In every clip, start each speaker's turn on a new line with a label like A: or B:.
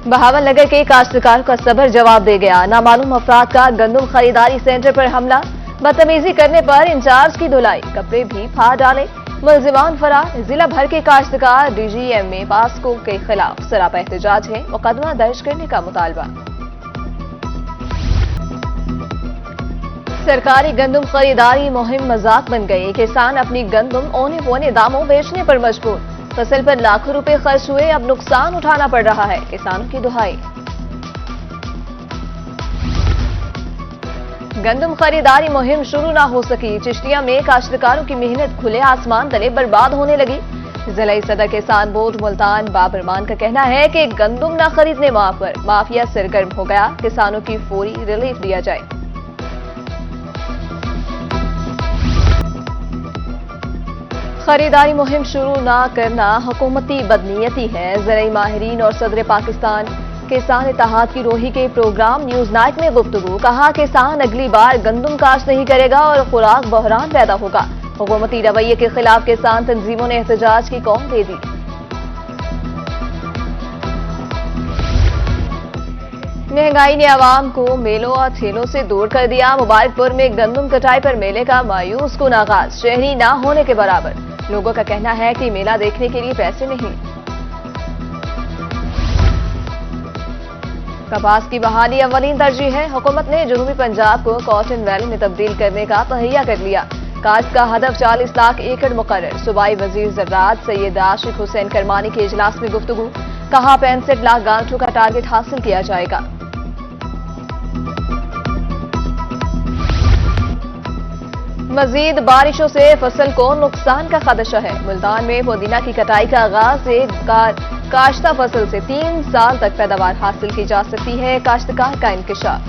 A: बहावल नगर के काश्तकार का सबर जवाब दे गया। नामालूम अफराद का गंदम खरीदारी सेंटर पर हमला, बदतमीजी करने पर इंचार्ज की धुलाई, कपड़े भी फाड़ डाले, मुलजिमान फरार। जिला भर के काश्तकार डीजीएमए पास्को के खिलाफ सरापा एहतजाज है, मुकदमा दर्ज करने का मुतालबा। सरकारी गंदम खरीदारी मुहिम मजाक बन गई। किसान अपनी गंदम औने पौने दामों बेचने पर मजबूर। फसल पर लाखों रुपए खर्च हुए, अब नुकसान उठाना पड़ रहा है, किसानों की दुहाई। गंदम खरीदारी मुहिम शुरू ना हो सकी। चिश्तिया में काश्तकारों की मेहनत खुले आसमान तले बर्बाद होने लगी। जिला सदर किसान बोर्ड मुल्तान बाबरमान का कहना है कि गंदम न खरीदने पर माफिया सरगर्म हो गया, किसानों की फौरी रिलीफ दिया जाए। खरीदारी मुहिम शुरू न करना हुकूमती बदनीयती है। ज़राई माहिरीन और सदर पाकिस्तान किसान इत्तेहाद की रोही के प्रोग्राम न्यूज नाइट में गुफ्तगू, कहा किसान अगली बार गंदम काश्त नहीं करेगा और खुराक बहरान पैदा होगा। हुकूमती रवैये के खिलाफ किसान तंजीमों ने एहतजाज की कौल दे दी। महंगाई ने आवाम को मेलों और ठेलों से दूर कर दिया। मुबारकपुर में गंदम कटाई पर मेले का मायूस कुन आगाज, शहरी ना होने के बराबर। लोगों का कहना है कि मेला देखने के लिए पैसे नहीं। कपास की बहाली अव्वलीन तरजीह है। हुकूमत ने जनूबी पंजाब को कॉटन वैली में तब्दील करने का तहैया कर लिया। काश्त का हदफ 40 लाख एकड़ मुकर्रर। सूबाई वजीर ज़राअत सैयद आशिक हुसैन करमानी के इजलास में गुफ्तगू, कहा 65 लाख गांठों का टारगेट हासिल किया जाएगा। मजीद बारिशों से फसल को नुकसान का खदशा है। मुल्तान में पुदीना की कटाई का आगाज, एक काश्ता फसल से 3 साल तक पैदावार हासिल की जा सकती है। काश्तकार का इंकशाफ।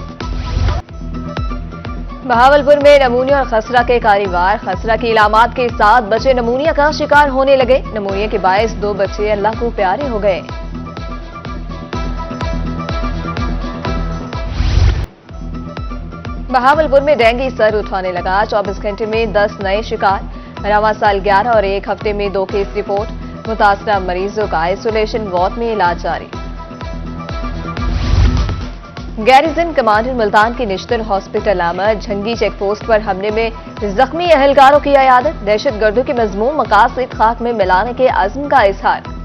A: बहावलपुर में नमूनिया और खसरा के कारीवार खसरा की इलामात के साथ बच्चे नमूनिया का शिकार होने लगे। नमूनिया के बायस 2 बच्चे अल्लाह को प्यारे हो गए। बहावलपुर में डेंगू सर उठाने लगा। 24 घंटे में 10 नए शिकार। रवां साल 11 और एक हफ्ते में 2 केस रिपोर्ट। मुतासरा मरीजों का आइसोलेशन वार्ड में इलाज जारी। गैरिजन कमांडर मुल्तान की निश्तर हॉस्पिटल आमद। झंगी चेक पोस्ट पर हमले में जख्मी अहलकारों की अयादत। दहशतगर्दों के मजमूम मकासद खाक में मिलाने के अज़्म का इजहार।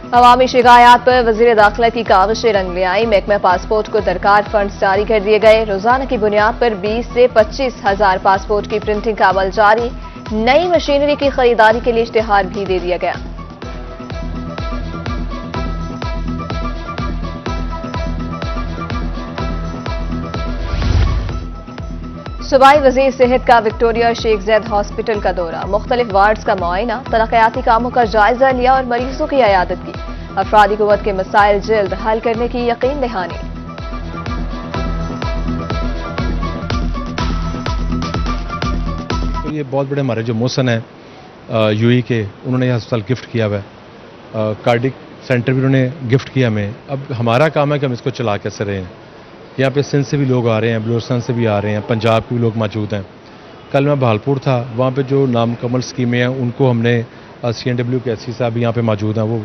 A: अवामी शिकायत पर वजीर दाखिला की काविशें रंग ले आई। महकमा पासपोर्ट को दरकार फंड्स जारी कर दिए गए। रोजाना की बुनियाद पर 20 से 25 हजार पासपोर्ट की प्रिंटिंग का अमल जारी। नई मशीनरी की खरीदारी के लिए इश्तिहार भी दे दिया गया। सूबाई वजीर सेहत का विक्टोरिया शेख जैद हॉस्पिटल का दौरा। मुख्तलिफ वार्ड्स का मुआयना, तरक्याती कामों का जायजा लिया और मरीजों की इयादत की। अफरादी कुव्वत के मसाइल जल्द हल करने की यकीन दहानी।
B: तो ये बहुत बड़े हमारे जो मोहसन है यूई के, उन्होंने यह अस्पताल गिफ्ट किया हुआ है। कार्डिक सेंटर भी उन्होंने गिफ्ट किया हमें। अब हमारा काम है कि हम इसको चला कैसे रहे हैं। यहाँ पे सिंध से भी लोग आ रहे हैं, बलूचिस्तान से भी आ रहे हैं, पंजाब के भी लोग मौजूद हैं। कल मैं बहालपुर था, वहाँ पे जो नामुकम्मल स्कीमें हैं उनको हमने CNW के SC साहब यहाँ पे मौजूद हैं, वो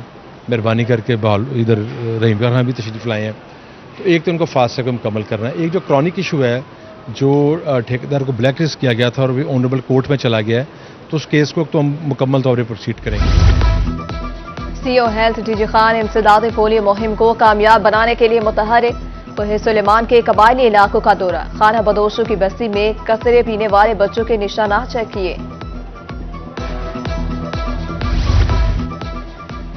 B: मेहरबानी करके इधर रहीम खान भी तशरीफ़ लाए हैं। तो एक तो उनको फास्ट ट्रैक मुकम्मल करना है। एक जो क्रॉनिक इशू है, जो ठेकेदार को ब्लैक लिस्ट किया गया था और वो ऑनरेबल कोर्ट में चला गया है, तो उस केस को तो हम मुकम्मल तौर पर प्रोसीड करेंगे।
A: CO हेल्थ DG खान इंसदाद पोलियो मुहिम को कामयाब बनाने के लिए मुतहरिक। सुलेमान के कबायली इलाकों का दौरा। खाना बदोशों की बस्ती में कचरे पीने वाले बच्चों के निशानात चेक किए।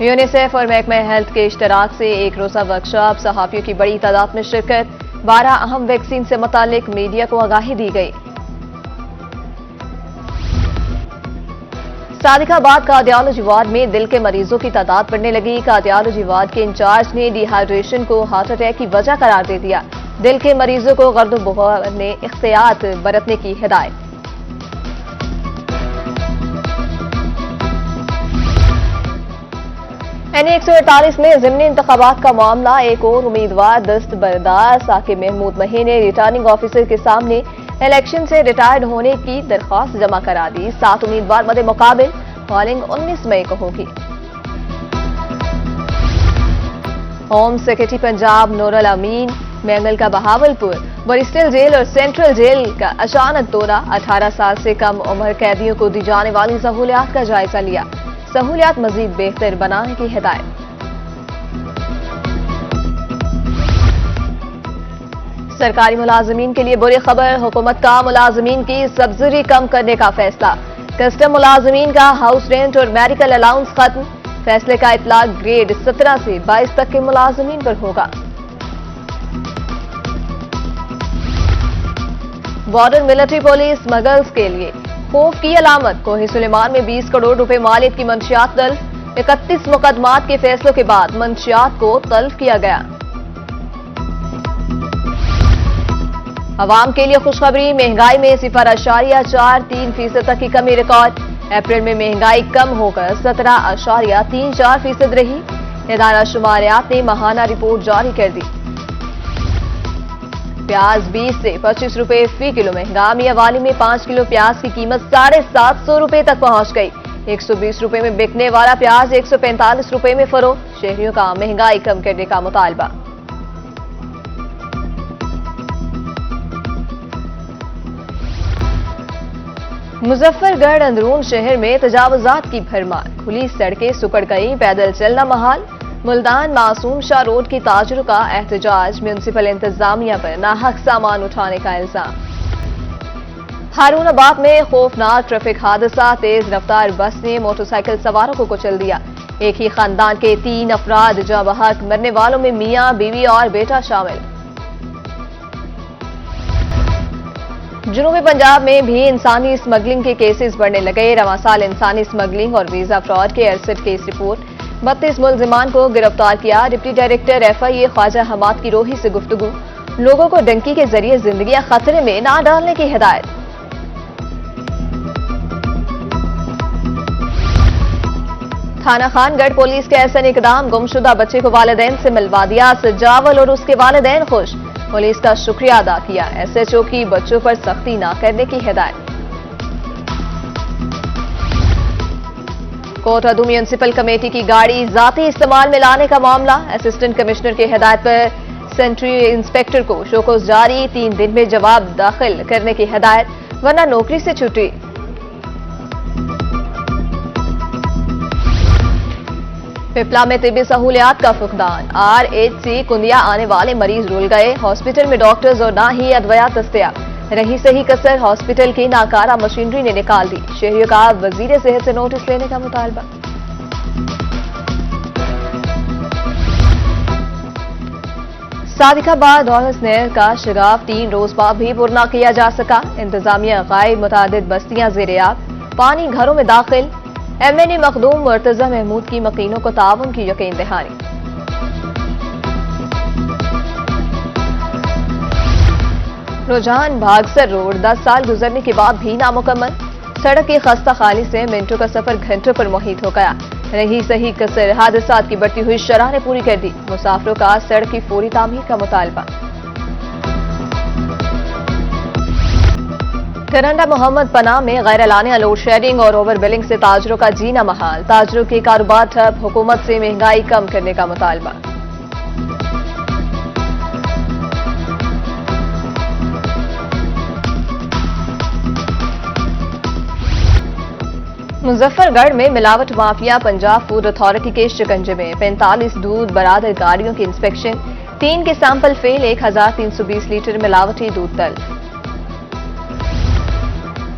A: यूनिसेफ और महकमा हेल्थ के इश्तराक से एक रोजा वर्कशॉप, सहाफियों की बड़ी तादाद में शिरकत। 12 अहम वैक्सीन से मुतालिक मीडिया को आगाही दी गई। सादिकाबाद कार्डियोलॉजी वार्ड में दिल के मरीजों की तादाद बढ़ने लगी। कार्डियोलॉजी वार्ड के इंचार्ज ने डिहाइड्रेशन को हार्ट अटैक की वजह करार दे दिया। दिल के मरीजों को गर्द बुखार ने एहतियात बरतने की हिदायत। NA 148 में ज़िमनी इंतखाबात का मामला। एक और उम्मीदवार दस्तबरदार साकिब महमूद मही ने रिटर्निंग ऑफिसर के सामने इलेक्शन से रिटायर्ड होने की दरख्वास्त जमा करा दी। 7 उम्मीदवार मदे मुकाबिल। कॉलिंग 19 मई को होगी। होम सेक्रेटरी पंजाब नूरुल अमीन मैंगल का बहावलपुर, बरिस्टल जेल और सेंट्रल जेल का अचानक दौरा। 18 साल से कम उम्र कैदियों को दी जाने वाली सहूलियात का जायजा लिया। सहूलियात मजीद बेहतर बनाने की हिदायत। सरकारी मुलाजमीन के लिए बुरी खबर, हुकूमत का मुलाजमीन की सब्सिडी कम करने का फैसला। कस्टम मुलाजमीन का हाउस रेंट और मेडिकल अलाउंस खत्म। फैसले का इतलाक ग्रेड 17 से 22 तक के मुलाजमीन पर होगा। बॉर्डर मिलिट्री पुलिस स्मगल्स के लिए खौफ की अलामत। कोहे सुलेमान में 20 करोड़ रुपए मालियत की मंशियात तल्फ। 31 मुकदमात के फैसलों के बाद मंशियात को तल्फ किया गया। अवाम के लिए खुशखबरी, महंगाई में 0.43% तक की कमी रिकॉर्ड। अप्रैल में महंगाई कम होकर 17.34% रही। इदारा शुमारियात ने माहाना रिपोर्ट जारी कर दी। प्याज 20 से 25 रुपए फी किलो महंगा। मियावाली में 5 किलो प्याज की कीमत 750 रुपए तक पहुंच गई। 120 रुपए में बिकने वाला प्याज 145 रुपए में फरोख्त। शहरियों का महंगाई कम करने का मुतालबा। मुजफ्फरगढ़ अंदरून शहर में तजावुजात की भरमार। खुली सड़कें सुकड़ गई, पैदल चलना महाल। मुल्तान मासूम शाह रोड की ताजरों का एहतजाज। म्यूनिसिपल इंतजामिया पर नाहक सामान उठाने का इल्जाम। हारूनाबाद में खौफनाक ट्रैफिक हादसा। तेज रफ्तार बस ने मोटरसाइकिल सवारों को कुचल दिया। एक ही खानदान के 3 अफराद जाँ बहक। मरने वालों में मियां, बीवी और बेटा शामिल। जुनूबी पंजाब में भी इंसानी स्मगलिंग के केसेस बढ़ने लगे। रवां साल इंसानी स्मगलिंग और वीजा फ्रॉड के 68 केस रिपोर्ट। 32 मुलजिमान को गिरफ्तार किया। Deputy director FIA Khwaja Hammad की रोही से गुफ्तगू। लोगों को डंकी के जरिए जिंदगियां खतरे में ना डालने की हिदायत। थाना खानगढ़ पुलिस के ऐसा इकदाम, गुमशुदा बच्चे को वालिदैन से मिलवा दिया। सजावल और उसके वालिदैन खुश। पुलिस का शुक्रिया अदा किया। SHO की बच्चों पर सख्ती न करने की हिदायत। कोटअदू म्यूनिसिपल कमेटी की गाड़ी जाती इस्तेमाल में लाने का मामला। असिस्टेंट कमिश्नर की हिदायत पर सेंट्री इंस्पेक्टर को शोकॉज जारी। 3 दिन में जवाब दाखिल करने की हिदायत, वरना नौकरी से छुट्टी। पिपला में तिब्बी सहूलियात का फुकदान। RH कुंदिया आने वाले मरीज रुल गए। हॉस्पिटल में डॉक्टर्स और ना ही अदवियात दस्तयाब। रही सही कसर हॉस्पिटल की नाकारा मशीनरी ने निकाल दी। शहरियों का वजीर सेहत से नोटिस लेने का मुतालबा। सादिकाबाद और हसनैन का शगाफ 3 रोज बाद भी पुरना किया जा सका। इंतजामिया गायब, मुतादिद बस्तियां ज़ेर-ए-आब। पानी घरों में दाखिल। MNA मखदूम मुर्तजा महमूद की मकीनों को ताउन की यकीन दहानी। रुझान भागसर रोड 10 साल गुजरने के बाद भी नामुकम्मल। सड़क की खस्ता खाली से मिनटों का सफर घंटों पर मुहित हो गया। रही सही कसर हादसात की बढ़ती हुई शरह ने पूरी कर दी। मुसाफिरों का सड़क की फौरी तामीर का मुतालबा। करंडा मोहम्मद पनाह में गैर एलानिया लोड शेडिंग और ओवर बिलिंग से ताजरों का जीना महाल। ताजरों के कारोबार ठप। हुकूमत से महंगाई कम करने का मुतालबा। मुजफ्फरगढ़ में मिलावट माफिया पंजाब फूड अथॉरिटी के शिकंजे में। 45 दूध बरादर गाड़ियों की इंस्पेक्शन। 3 के सैंपल फेल। 1320 लीटर मिलावटी दूध तल्फ।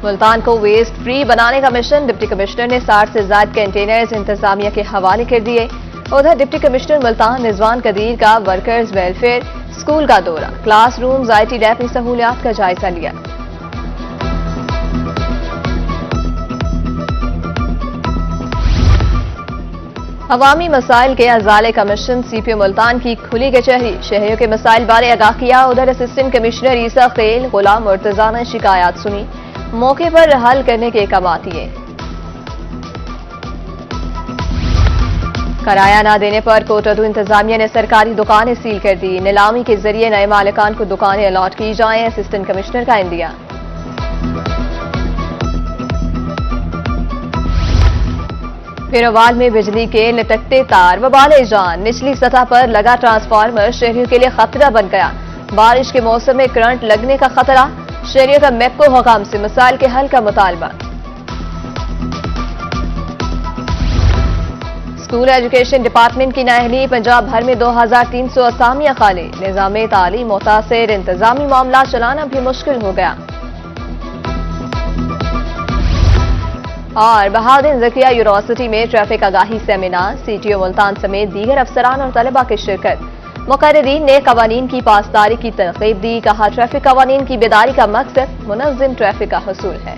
A: मुल्तान को वेस्ट फ्री बनाने का मिशन। डिप्टी कमिश्नर ने 60 से ज्यादा कंटेनर्स इंतजामिया के हवाले कर दिए। उधर डिप्टी कमिश्नर मुल्तान रिजवान कदीर का वर्कर्स वेलफेयर स्कूल का दौरा। क्लासरूम्स, IT लैब में सहूलियात का जायजा लिया। अवामी मसाइल के अजाले कमीशन CPO मुल्तान की खुली कचहरी। शहरियों के मसाइल बारे आगाह किया। उधर असिस्टेंट कमिश्नर ईसा खेल गुलाम मुर्तजा ने शिकायत सुनी। मौके पर हल करने के काम किए। किराया न देने पर कोटअदू इंतजामिया ने सरकारी दुकानें सील कर दी। नीलामी के जरिए नए मालिकान को दुकानें अलॉट की जाएं। असिस्टेंट कमिश्नर का इंदिया। पिरोवाल में बिजली के लटकते तार व बाले जान, निचली सतह पर लगा ट्रांसफार्मर शहरियों के लिए खतरा बन गया। बारिश के मौसम में करंट लगने का खतरा, शहरियों का मैप्को हुकाम से मसाइल के हल का मुतालबा। स्कूल एजुकेशन डिपार्टमेंट की नाअहली, पंजाब भर में 2300 असामियां खाली, निजाम तालीम मुतासिर, इंतजामी मामला चलाना भी मुश्किल हो गया। और बहाउद्दीन ज़किया यूनिवर्सिटी में ट्रैफिक आगाही सेमिनार, CTO मुल्तान समेत दीगर अफसरान और तलबा की शिरकत। मुकर्रिरीन ने कवानीन की पासदारी की तरगीब दी, कहा ट्रैफिक कवानीन की बेदारी का मकसद मुनज़्ज़म ट्रैफिक का हसूल है।